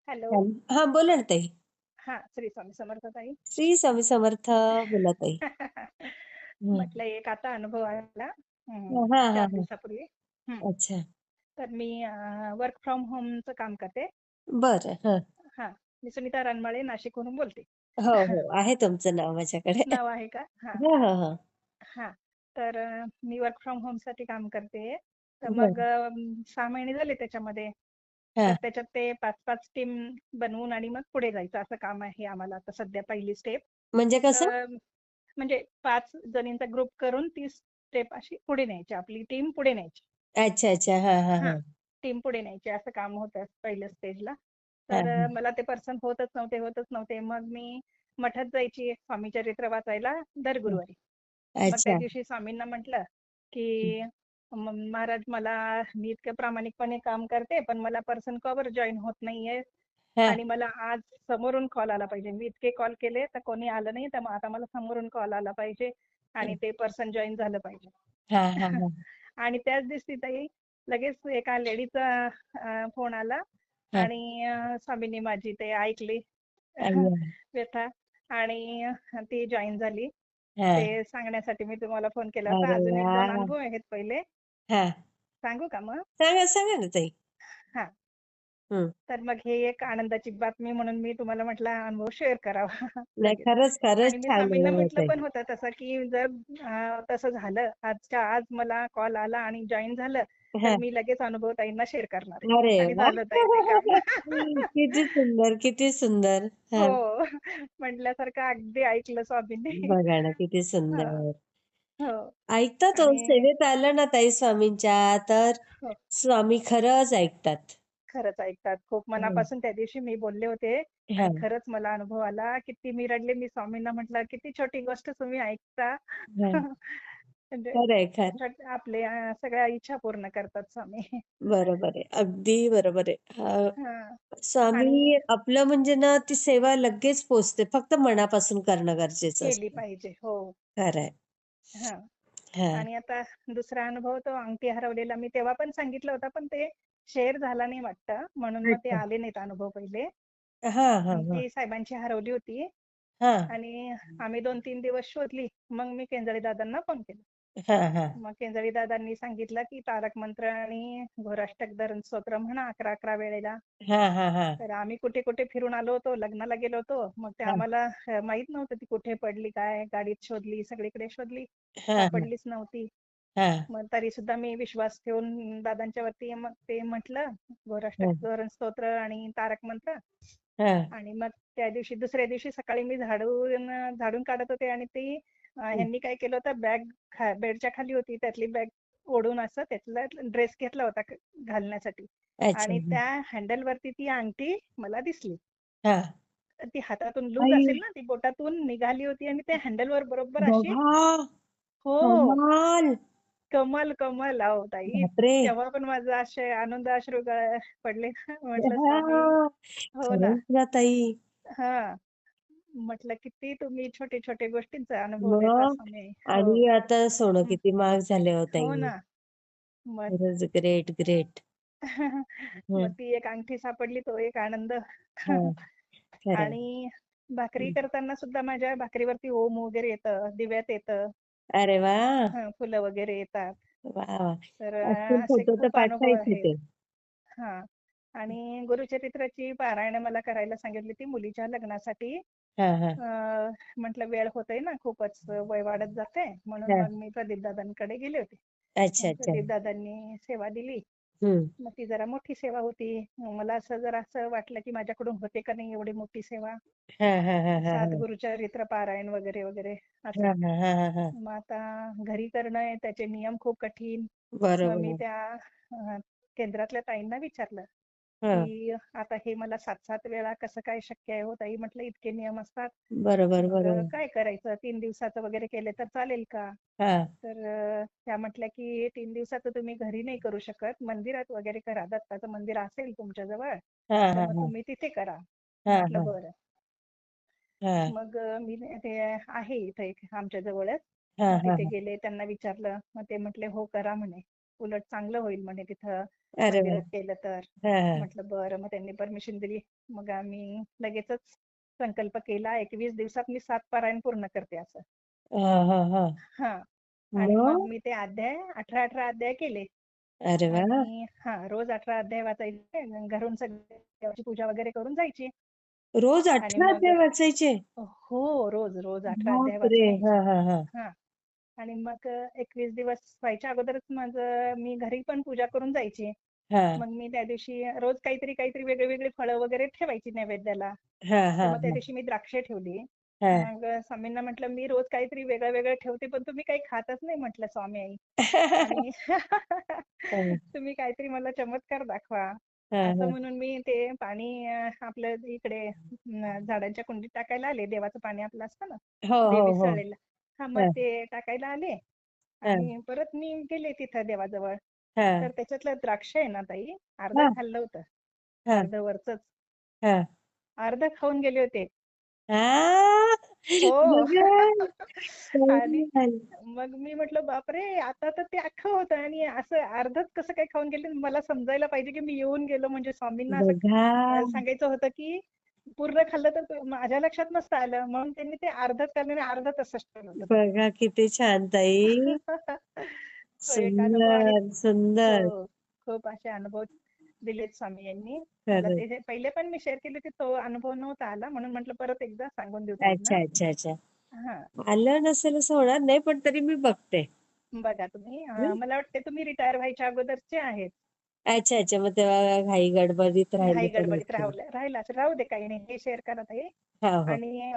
Hello. हा, बोला ना ताई. हां, श्री स्वामी समर्थ ताई. श्री स्वामी समर्थ. बोला ताई. हं. म्हटलं एक आता अनुभव आला हा हा 4 हा. दिवसापूर्वी. हं. अच्छा. तर मी वर्क फ्रॉम होमचं काम करते. बरं. हं. हां, मी सुनीता रानमाळे नाशिकहून बोलते. हो हो, आहे तुमचं नाव माझ्याकडे. नाव आहे का? हां, हो हो हो. हां. तर मी वर्क फ्रॉम होमसाठी काम करते. तर मग बरं. 6 महिने झाले त्याच्यामध्ये. हा. तर त्याच्यात ते 5-5 टीम बनवून आणि मग पुढे जायचं असं काम आहे आम्हाला आता सध्या पहिली स्टेप. म्हणजे कसं? तर म्हणजे 5 जणींचा ग्रुप करून ती स्टेप अशी पुढे न्यायची. आपली टीम पुढे न्यायची. अच्छा अच्छा. हा हा हां, हा. टीम पुढे न्यायची असं काम होतं पहिल्या स्टेजला. हा तर हा. मला ते पर्सन होतच नव्हते. मग मी मठात जायची स्वामी चरित्र वाचायला दर गुरुवारी. मग त्या अच्छा. दिवशी स्वामींना म्हटलं, की महाराज मी इतकं प्रामाणिकपणे काम करते, पण मला पर्सन का बरं जॉइन होत नाहीये हा आणि मला आज समोरून कॉल आला पाहिजे. मी इतके कॉल केले तर कोणी आलं नाही, तर मग आता मला समोरून कॉल आला पाहिजे आणि ते पर्सन जॉइन झालं पाहिजे. हा हा हा. आणि त्याच दिवशी ताई लगेच एका लेडीचा फोन आला हा. आणि स्वामींनी माझी ते ऐकली अय्या. व्यथा आणि ती जॉइन झाली. हा. ते सांगण्यासाठी मी तुम्हाला फोन केला होता. अरे अजून वा. 1-2 अनुभव आहेत पहिले. हा. सांगू का मग? सांगा सांगा ना ताई. हां. हं. तर मग हे एक आनंदाची बातमी म्हणून मी तुम्हाला म्हटलं हा अनुभव शेअर करावा नाही, लगेच. खरंच खरंच आणि मी छान स्वामींना अनुभव आहे म्हटलं ताई. पण होतं तसं, की जर तसं झालं, आजच्या आज मला कॉल आला आणि जॉइन झालं, तर हा. मी लगेच अनुभव ताईंना शेअर करणार आहे. अरे आणि वा. झालं ताई ते काम. किती सुंदर, किती सुंदर. हो. हां, म्हटल्यासारखं अगदी ऐकलं स्वामींनी. बघा ना किती हां. सुंदर. हो. ऐकतात हो, आणि सेवेत आलं ना ताई स्वामींच्या, तर हो. स्वामी खरंच ऐकतात. खरंच ऐकतात. खूप हं. मनापासून त्या दिवशी मी बोलले होते आणि हां, खरंच मला अनुभव आला. किती मी रडले. मी स्वामींना म्हटलं, "किती छोटी गोष्ट तुम्ही ऐकता." हां. म्हणजे खरंय, खरं. आपल्या सगळ्या इच्छा पूर्ण करतात स्वामी. बरोबर आहे. अगदी बरोबर आहे. हां. आणि स्वामी आपलं म्हणजे ना, ती सेवा लगेच पोहोचते. फक्त मनापासून करणं गरजेचं केली असतं. पाहिजे. हो. खरंय. हां. हां. आणि आता दुसरा अनुभव तो अंगठी हरवलेला मी तेव्हा पण सांगितलं होता, पण ते शेअर झाला नाही वाटतं. म्हणून मग ते अच्छा. आले नाहीत अनुभव पहिले. हां, हां, हां. अंगठी साहेबांची हरवली होती. हां. आणि आम्ही 2-3 दिवस शोधली. मग मी केंजाळे दादांना फोन केला. हां, हां. मग केंजाळे दादांनी सांगितलं, की तारक मंत्र आणि घोराष्टक धरण स्तोत्र म्हणा 11-11 वेळेला. हां, हां, हां. तर आम्ही कुठे-कुठे फिरून आलो होतो, लग्नाला गेलो होतो. मग ते हां. आम्हाला माहीत नव्हतं ती कुठे पडली काय, गाडीत शोधली, सगळीकडे शोधली, हां, हां. सापडलीच नव्हती. हां. मग तरी सुद्धा मी विश्वास ठेवून दादांच्या वरती मग ते म्हटलं घोराष्टक हां. धरण स्तोत्र आणि तारक मंत्र. हां. आणि मग त्या दिवशी दुसऱ्या दिवशी सकाळी मी झाडून काढत होते आणि ती हं. ह्यांनी काय केलं होतं बॅग बेडच्या खाली होती त्यातली बॅग ओढून असं त्यातला ड्रेस घेतला होता घालण्यासाठी अच्छा. आणि त्या हँडल वरती ती अंगठी मला दिसली. हां. तर ती हातातून लूज आई असेल ना ती बोटातून निघाली होती आणि त्या हँडलवर बरोबर अशी. बघा! हो. कमाल! कमाल कमाल अहो ताई. बापरे! तेव्हा पण माझं असे आनंद अश्रू पडले ना म्हटलं स्वामी. हां. हो ना. खरंच ना ताई. हा. म्हटलं किती तुम्ही छोटे-छोटे गोष्टींचा अनुभव देता मग स्वामी. हो. आणि आता सोनं हं. किती महाग झाले हो हो ताई. ना. मग खरंच ग्रेट, ग्रेट. मग हं. ती एक अंगठी सापडली तो एक आनंद. हां. खरंय. आणि भाकरी हं. करताना सुद्धा माझ्या भाकरीवरती ओम वगैरे येतं, दिव्यात येतं, अरे वाह! फुलं वगैरे येतात. वाह, वाह! तर असतील असे फोटो तर खूप अनुभव पाठवायचे आहेत. ते. हां. आणि गुरुचरित्राची पारायण मला करायला सांगितली होती मुलीच्या लग्नासाठी. हां, हां. म्हटलं वेळ होतोय ना खूपच वय वाढत जाते म्हणून हां. मग मी प्रदीप दादांकडे गेले होते. अच्छा, मग अच्छा. प्रदीप दादांनी सेवा दिली. हं. मग ती जरा मोठी सेवा होती. मग मला असं वाटलं की माझ्याकडून होते का नाही एवढी मोठी सेवा. हां, हां, हां, हां, 7 हां. गुरुचरित्र पारायण वगैरे वगैरे असं. हां, हां, हां, हां, हां. मग आता घरी करणं आहे त्याचे नियम खूप कठीण. मग बरोबर मी आहे. त्या केंद्रातल्या ताईंना विचारलं, हां. की आता हे मला 7-7 वेळा कसं काय शक्य आहे हो ताई? म्हटलं इतके नियम असतात. बरोबर, मग बरोबर. काय करायचं 3 दिवसाचं वगैरे केले तर चालेल का? हां. तर त्या म्हटल्या, की 3 दिवसाचं तुम्ही घरी नाही करू शकत. मंदिरात वगैरे करा. दत्ताचं मंदिर असेल तुमच्या जवळ, हां, तर हां, मग हां. तुम्ही तिथे करा. हां, म्हटलं हां. बरं. हां. मग मी ते आहे इथे एक आमच्या जवळच. हां, मग हां, तिथे हां. गेले, त्यांना विचारलं. मग ते म्हटले, "हो, करा" म्हणे. उलट चांगलं होईल म्हणे तिथं अरे वा. मंदिरात केलं तर. हा हा म्हटलं बरं. मग त्यांनी परमिशन दिली. मग आम्ही लगेचच संकल्प केला 21 दिवसात मी 7 पारायण पूर्ण करते असं. हा हा हा. हां. आणि मग मग मी ते अध्याय 18 अध्याय केले. अरे वा. आणि रोज 18 अध्याय वाचायचे. घरून सगळी देवाची पूजा वगैरे करून जायची. रोज आणि 18 मग अध्याय वाचायचे? रोज रोज 18 अध्याय बापरे. वाचून हा यायचे. हा हा. हां. आणि मग 21 दिवस व्हायच्या अगोदरच माझं मी घरी पण पूजा करून जायची. हा मग मी त्या दिवशी रोज काहीतरी काहीतरी वेगळे वेगळे फळं वगैरे ठेवायची नैवेद्याला. हा तर हा मग त्या हा दिवशी मी द्राक्षे ठेवली. हा. मग स्वामींना म्हटलं मी रोज काहीतरी वेगळं वेगळं ठेवते पण तुम्ही काही खातच नाही म्हटलं स्वामी आई. आणि तुम्ही काहीतरी मला चमत्कार दाखवा. हा असं हा. म्हणून मी ते पाणी आपलं इकडे झाडांच्या कुंडीत टाकायला आले. देवाचं पाणी आपलं असतं ना, हो हो हो. विसळलेलं. मग हा ते टाकायला आले हा आणि परत मी गेले तिथं देवाजवळ. हा तर त्याच्यातलं द्राक्ष आहे ना ताई, अर्ध हा खाल्लं होतं. हा अर्ध वरचंच. हा. अर्ध खाऊन गेले होते. आ! हो. बघा आणि कमाल. मग मी म्हटलं बापरे, आता तर ते अख्खं होतं आणि असं अर्धच कसं काय खाऊन गेले. मला समजायला पाहिजे की मी येऊन गेलो म्हणजे स्वामींना असं बघा, सांगायचं होतं की पूर्ण खाल्लं तर माझ्या लक्षात नसतं आलं. म्हणून त्यांनी ते अर्धच खाल्लं आणि अर्ध तसंच ठेवलं होतं ताई. बघा किती छान ताई. तो एक अनुभव आणि सुंदर, सुंदर. हो, खूप असे अनुभव दिलेत स्वामी यांनी. मला खरंच. ते हे पहिले पण मी शेअर केले, की तो अनुभव नव्हता आला म्हणून म्हटलं परत एकदा सांगून देऊ ताईंना. अच्छा, अच्छा, अच्छा. हां, आलं नसेल असं होणार नाही, पण तरी मी बघते. बघा तुम्ही हं. मला वाटते तुम्ही रिटायर व्हायच्या अगोदरचे आहेत. अच्छा, अच्छा. मग तेव्हा घाई गडबडीत राहिलं घाई पण गडबडीत असेल. राहिला असेल. राहू दे काही नाही. हे शेअर करा ताई. हां, हो. आणि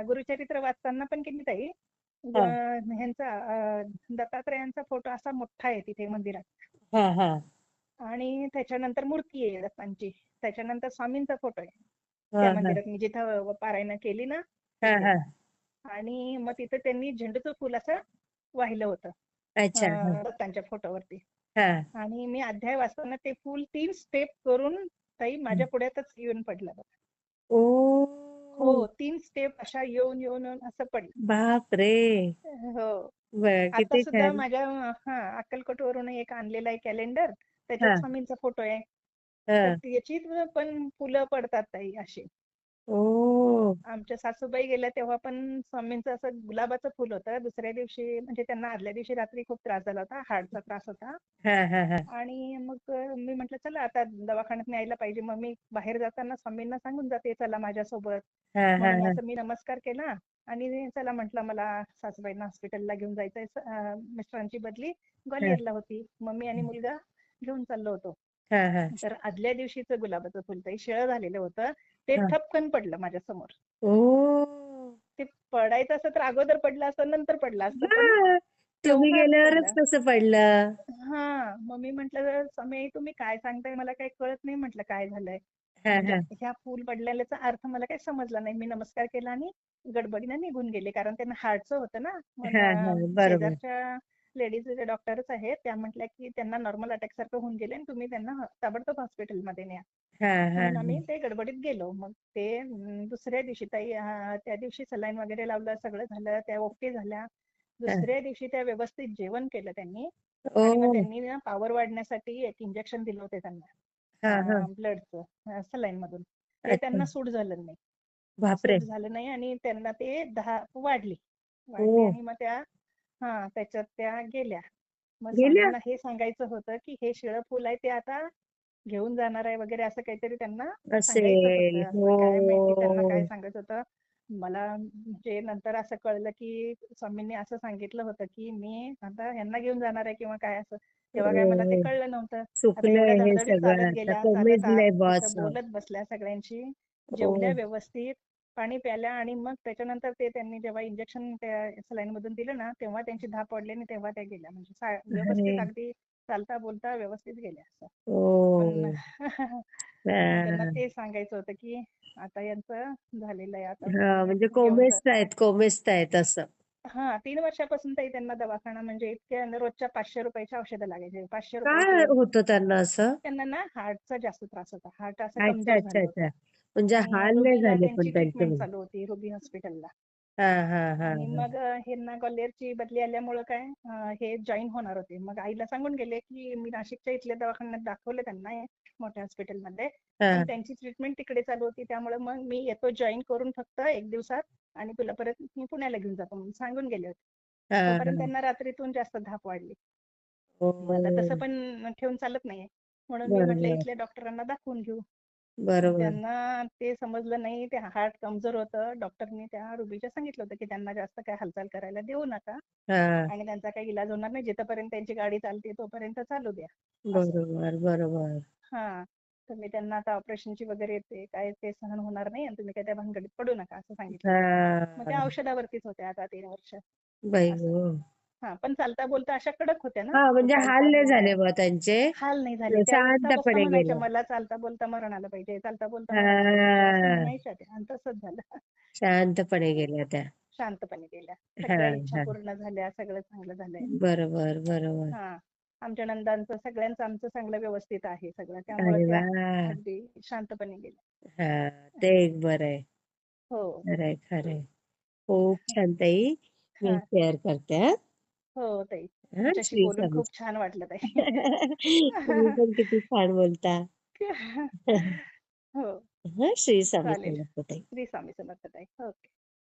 गुरुचरित्र वाचताना पण की नाही ताई, हां, ह्यांचा दत्तात्रयांचा फोटो असा मोठा आहे तिथे मंदिरात. हां, हां. आणि त्याच्यानंतर मूर्ती आहे दत्तांची. त्याच्यानंतर स्वामींचा फोटो आहे. त्या हां, हां. मंदिरात मी जिथं पारायण केली ना हां, तिथे. हां. आणि मग तिथं त्यांनी झेंडूचं फुल असं वाहिलं होतं अच्छा. हां, दत्तांच्या फोटोवरती. हां. आणि मी अध्याय वाचताना ते फुल 3 स्टेप करून ताई हं. माझ्या पुढ्यातच येऊन पडलं बघा. हो, ओह! 3 स्टेप अशा येऊन येऊन येऊन असं पडलं. बापरे! हो. बघा आता किती सुद्धा छान. माझ्या अक्कलकोटवरून एक आणलेला आहे कॅलेंडर. त्याच्यात हां, स्वामींचा फोटो आहे. तर हां. त्याची पण फुलं पडतात ताई अशी. ओह! आमच्या सासूबाई गेल्या तेव्हा पण स्वामींचं असं गुलाबाचं फुल होतं. दुसऱ्या दिवशी म्हणजे त्यांना आदल्या दिवशी रात्री खूप त्रास झाला होता. हार्टचा त्रास होता. हां, हां, हां. आणि मग मी म्हटलं चला आता दवाखान्यात न्यायला पाहिजे. मग मी बाहेर जाताना स्वामींना सांगून जाते चला माझ्यासोबत. हां, हां, म्हणून हां. असं मी नमस्कार केला आणि चला म्हटलं मला सासूबाईंना हॉस्पिटलला घेऊन जायचंय. मिस्टरांची बदली हां, ग्वाल्हेरला होती. मम्मी आणि मुलगा घेऊन चाललो होतो. हां, हां. तर आदल्या दिवशीचं गुलाबाचं फुल ते शिळं झालेलं होतं. ते हां. ठपकन पडलं माझ्या समोर. ओह! ते पडायचं असतं तर अगोदर पडलं असतं, नंतर पडलं असतं. पण हां. तुम्ही तेव्हाच गेल्यावरच पडलं. कसं पडलं? मग मी म्हटलं, "स्वामी तुम्ही काय सांगताय मला काही कळत नाही," म्हटलं काय झालंय. हां, म्हणजे हां. ह्या फूल पडलेल्याचा अर्थ मला काही समजला नाही. मी नमस्कार केला आणि गडबडीनं निघून गेले. कारण त्यांना हार्टचं होतं ना. मग हां, हां. बरोबर. शेजारच्या लेडीज डॉक्टरच आहेत. त्या म्हटल्या, की त्यांना नॉर्मल अटॅक सारखं होऊन गेले आणि तुम्ही त्यांना ताबडतोब हॉस्पिटलमध्ये न्या. हां, हां, म्हणून आम्ही हां. ते गडबडीत गेलो. मग ते दुसऱ्या दिवशी ताई त्या दिवशी सलाईन वगैरे लावलं, सगळं झालं. त्या ओके झाल्या. हां. दुसऱ्या दिवशी त्या व्यवस्थित जेवण केलं त्यांनी. आणि मग ओह! त्यांनी ना पॉवर वाढण्यासाठी एक इंजेक्शन दिलं होतं हां, हां. त्यांना ब्लडचं सलाईन मधून. ते अच्छा. त्यांना सूट झालं नाही. बापरे! सूट झालं नाही आणि त्यांना ते 10 वाढली. वाढली ओह! आणि मग त्या त्याच्यात त्या गेल्या. मग गेल्या? स्वामींना हे सांगायचं होतं, की हे शिळं फुल आहे ते आता घेऊन जाणार आहे वगैरे असं काहीतरी त्यांना सांगायचं असेल. होतं. आता काय माहिती त्यांना काय हो. सांगायचं होतं. मला म्हणजे नंतर असं कळलं, की स्वामींनी असं सांगितलं होतं, की मी आता ह्यांना घेऊन जाणार आहे किंवा काय असं. तेव्हा काय मला ते ओह! कळलं नव्हतं. आता एवढ्या चुकलंय हे धडधडीत सगळं चालत आता गेल्या, चालत आत, कोमेजलंय तिथं बॉस. बोलत बसल्या सगळ्यांशी. ओह! जेवल्या व्यवस्थित, पाणी प्यायल्या आणि मग त्याच्यानंतर ते त्यांनी जेव्हा इंजेक्शन त्या सलाईन मधून दिलं ना, तेव्हा त्यांची धाप पडली आणि तेव्हा त्या गेल्या. म्हणजे अरे! व्यवस्थित अगदी चालता बोलता व्यवस्थित गेल्या असं. पण ओह! मग त्यांना हां. ते सांगायचं होतं, की आता यांचं झालेलं आहे. आता हां, तुम्ही म्हणजे घेऊन जा. कोमेजतायत असं. 3 वर्षापासून ताई त्यांना दवाखाना म्हणजे इतक्या रोजच्या ₹500 औषधं लागायचे. काय ₹500 होतं त्यांना असं? त्यांना ना हार्टचा जास्त त्रास होता. हार्ट असं अच्छा, कमजोर अच्छा, झालं अच्छा. होतं. म्हणजे आणि हाल नाही रुबीला झाले पण त्यांची त्यांचे ट्रीटमेंट मग. चालू होती रुबी हॉस्पिटलला. हां, हां, हां, आणि हां. मग ह्यांना ग्वाल्हेरची बदली आल्यामुळं काय हे जॉईन होणार होते. मग आईला सांगून गेले, की मी नाशिकच्या इथल्या दवाखान्यात दाखवलं त्यांना मोठ्या हॉस्पिटलमध्ये. पण हां. त्यांची ट्रीटमेंट तिकडे चालू होती. त्यामुळे मग मी येतो जॉईन करून फक्त 1 दिवसात आणि तुला परत मी पुण्याला घेऊन जातो म्हणून सांगून गेले होते. हां, तोपर्यंत हां. त्यांना रात्रीतून जास्त धाप वाढली. मग आता तसं ओह! पण ठेवून चालत नाहीये. म्हणून मी म्हटलं बरोबर, इथल्या डॉक्टरांना दाखवून घेऊ. मग बरोबर. त्यांना ते समजलं नाही. ते हार्ट कमजोर होतं. डॉक्टरनी त्या रुबीच्या सांगितलं होतं, की त्यांना जास्त काही हालचाल करायला देऊ नका हां. आणि त्यांचा काही इलाज होणार नाही. जिथपर्यंत त्यांची गाडी चालते तोपर्यंत चालू द्या. असं. बरोबर, बरोबर. हां. तर मी त्यांना आता ऑपरेशनची वगैरे येते, काय ते सहन होणार नाही आणि तुम्ही काय त्या भानगडीत पडू नका असं सांगितलं. मग त्या हां. औषधावरतीच होत्या आता 3 वर्ष बाई असं. गं! हां, पण चालता बोलता अशा कडक होत्या ना, हां, म्हणजे हाल चालता नाही बोलता. झाले बुवा त्यांचे. हाल नाही झाले. त्या उठता-बसता शांतपणे म्हणायच्या, गेलं. "मला चालता-बोलता मरण आलं पाहिजे, चालता-बोलता मरण आलं पाहिजे," असं हां. म्हणायच्या त्या आणि तसंच झालं. शांतपणे गेल्या त्या. शांतपणे गेल्या. सगळ्या हां, इच्छा हां. पूर्ण झाल्या, सगळं चांगलं झालंय. बरोबर, बरोबर. हां. आमच्या नंदांचं सगळ्यांचं आमचं चांगलं व्यवस्थित आहे सगळं. त्यामुळे अरे त्या वाह! अगदी शांतपणे गेल्या. हां, ते एक बरं आहे. हो. खरंय, खरंय. खूप छान ताई. मी हां. शेअर करते हां. हो ताई. हां, तुमच्याशी श्री बोलून स्वामी. खूप छान वाटलं ताई. तुम्ही पण किती छान बोलता. हो. हां, श्री स्वामी चालेल. समर्थ ताई. श्री स्वामी समर्थ ताई. ओके.